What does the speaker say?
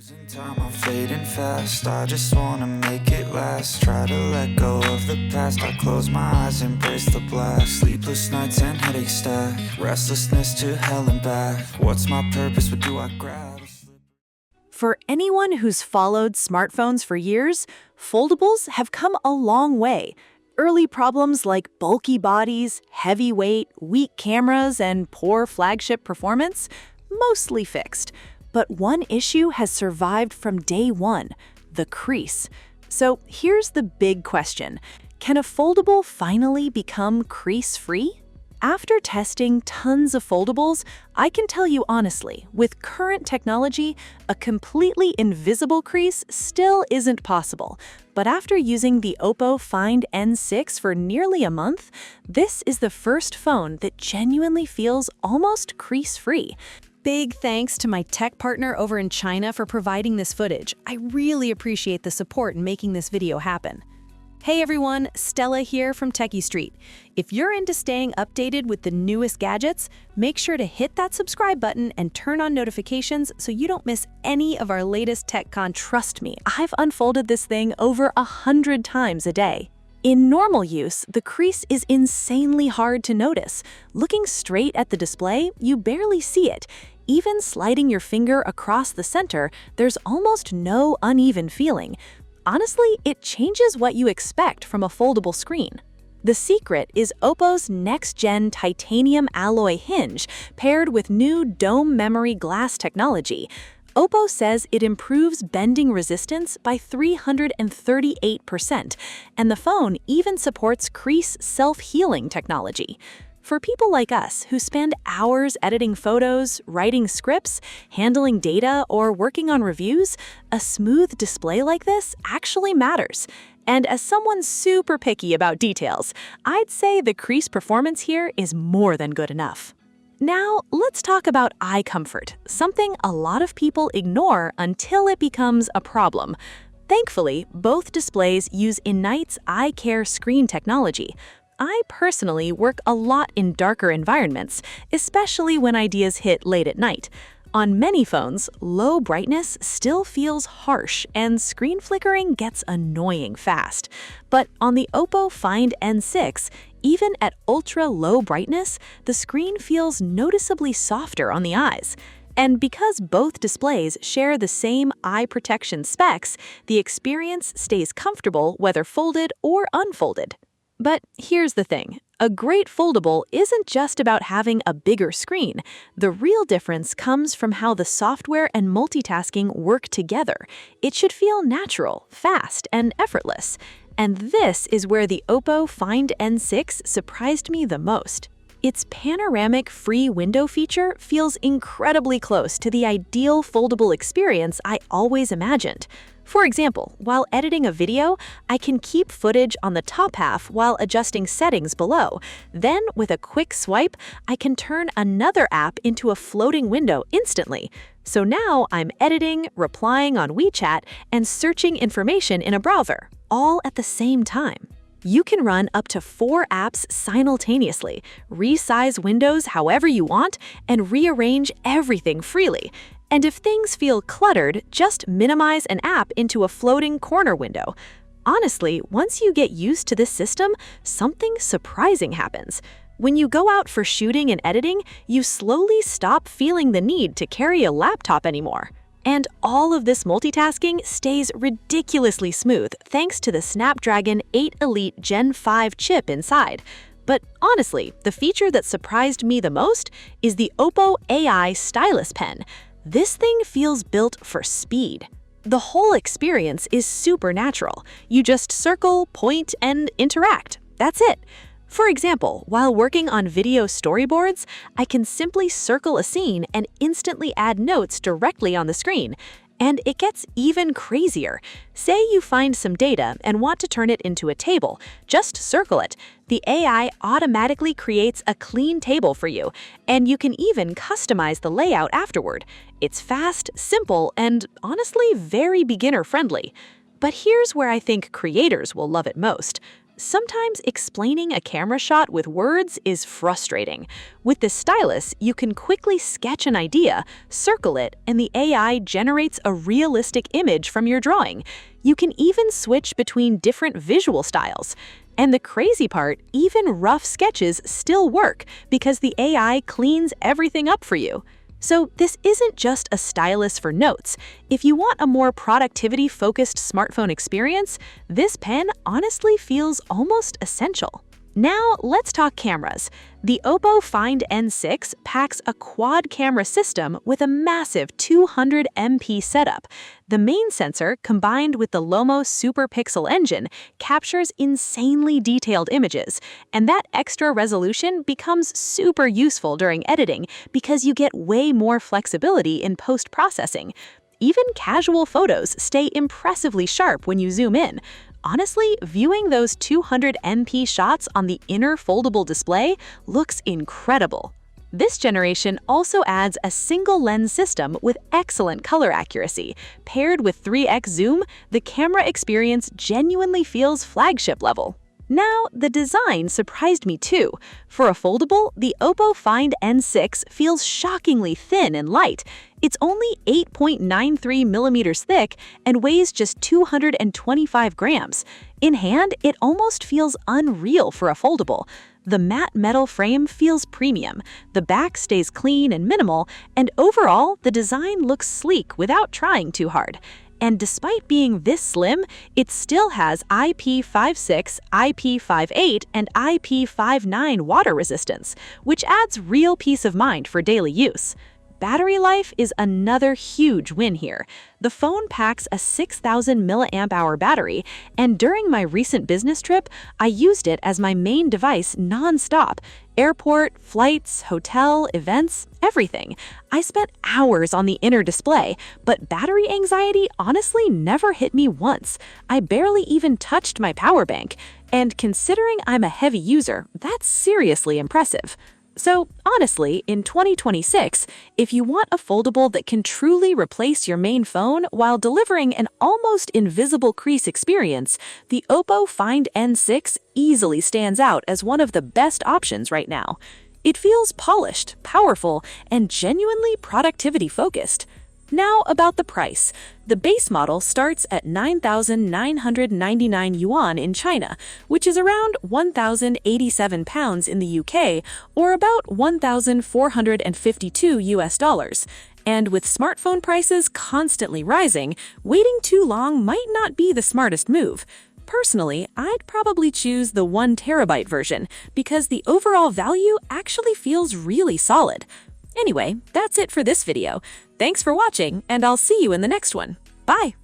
Losing time, I'm fading fast. I just wanna make it last. Try to let go of the past. I close my eyes, embrace the blast. Sleepless nights and headaches stack. Restlessness to hell and back. What's my purpose? What do I grab? For anyone who's followed smartphones for years, foldables have come a long way. Early problems like bulky bodies, heavy weight, weak cameras, and poor flagship performance, mostly fixed. But one issue has survived from day one: the crease. So here's the big question. Can a foldable finally become crease-free? After testing tons of foldables, I can tell you honestly, with current technology, a completely invisible crease still isn't possible. But after using the OPPO Find N6 for nearly a month, this is the first phone that genuinely feels almost crease-free. Big thanks to my tech partner over in China for providing this footage. I really appreciate the support in making this video happen. Hey everyone, Stella here from Techie Street. If you're into staying updated with the newest gadgets, make sure to hit that subscribe button and turn on notifications so you don't miss any of our latest TechCon. Trust me, I've unfolded this thing over 100 times a day. In normal use, the crease is insanely hard to notice. Looking straight at the display, you barely see it. Even sliding your finger across the center, there's almost no uneven feeling. Honestly, it changes what you expect from a foldable screen. The secret is OPPO's next-gen titanium alloy hinge paired with new dome memory glass technology. OPPO says it improves bending resistance by 338%, and the phone even supports Crease self-healing technology. For people like us who spend hours editing photos, writing scripts, handling data, or working on reviews, a smooth display like this actually matters. And as someone super picky about details, I'd say the crease performance here is more than good enough. Now, let's talk about eye comfort, something a lot of people ignore until it becomes a problem. Thankfully, both displays use Innite's eye care screen technology. I personally work a lot in darker environments, especially when ideas hit late at night. On many phones, low brightness still feels harsh and screen flickering gets annoying fast. But on the OPPO Find N6, even at ultra-low brightness, the screen feels noticeably softer on the eyes. And because both displays share the same eye protection specs, the experience stays comfortable whether folded or unfolded. But here's the thing. A great foldable isn't just about having a bigger screen. The real difference comes from how the software and multitasking work together. It should feel natural, fast, and effortless. And this is where the OPPO Find N6 surprised me the most. Its panoramic free window feature feels incredibly close to the ideal foldable experience I always imagined. For example, while editing a video, I can keep footage on the top half while adjusting settings below. Then, with a quick swipe, I can turn another app into a floating window instantly. So now I'm editing, replying on WeChat, and searching information in a browser, all at the same time. You can run up to 4 apps simultaneously, resize windows however you want, and rearrange everything freely. And if things feel cluttered, just minimize an app into a floating corner window. Honestly, once you get used to this system, something surprising happens. When you go out for shooting and editing, you slowly stop feeling the need to carry a laptop anymore. And all of this multitasking stays ridiculously smooth thanks to the Snapdragon 8 Elite Gen5 chip inside. But honestly, the feature that surprised me the most is the OPPO AI Stylus pen. This thing feels built for speed. The whole experience is super natural. You just circle, point, and interact. That's it. For example, while working on video storyboards, I can simply circle a scene and instantly add notes directly on the screen. And it gets even crazier. Say you find some data and want to turn it into a table. Just circle it. The AI automatically creates a clean table for you, and you can even customize the layout afterward. It's fast, simple, and honestly very beginner-friendly. But here's where I think creators will love it most. sometimes explaining a camera shot with words is frustrating. With the Stylus, you can quickly sketch an idea, circle it, and the AI generates a realistic image from your drawing. You can even switch between different visual styles. And the crazy part, even rough sketches still work because the AI cleans everything up for you. So this isn't just a stylus for notes. If you want a more productivity-focused smartphone experience, this pen honestly feels almost essential. Now, let's talk cameras. The OPPO Find N6 packs a quad camera system with a massive 200 MP setup. The main sensor, combined with the Lomo Super Pixel engine, captures insanely detailed images, and that extra resolution becomes super useful during editing because you get way more flexibility in post-processing. Even casual photos stay impressively sharp when you zoom in. Honestly, viewing those 200 MP shots on the inner foldable display looks incredible. This generation also adds a single lens system with excellent color accuracy. Paired with 3x zoom, the camera experience genuinely feels flagship level. Now, the design surprised me too. For a foldable, the OPPO Find N6 feels shockingly thin and light. It's only 8.93 millimeters thick and weighs just 225 grams. In hand, it almost feels unreal for a foldable. The matte metal frame feels premium, the back stays clean and minimal, and overall, the design looks sleek without trying too hard. And despite being this slim, it still has IP56, IP58, and IP59 water resistance, which adds real peace of mind for daily use. Battery life is another huge win here. The phone packs a 6,000 mAh battery, and during my recent business trip, I used it as my main device non-stop. Airport, flights, hotel, events, everything. I spent hours on the inner display, but battery anxiety honestly never hit me once. I barely even touched my power bank, and considering I'm a heavy user, that's seriously impressive. So, honestly, in 2026, if you want a foldable that can truly replace your main phone while delivering an almost invisible crease experience, the OPPO Find N6 easily stands out as one of the best options right now. It feels polished, powerful, and genuinely productivity-focused. Now about the price. The base model starts at 9,999 yuan in China, which is around 1,087 pounds in the UK, or about 1,452 US dollars. And with smartphone prices constantly rising, waiting too long might not be the smartest move. Personally, I'd probably choose the 1TB version because the overall value actually feels really solid. Anyway, that's it for this video. Thanks for watching, and I'll see you in the next one. Bye!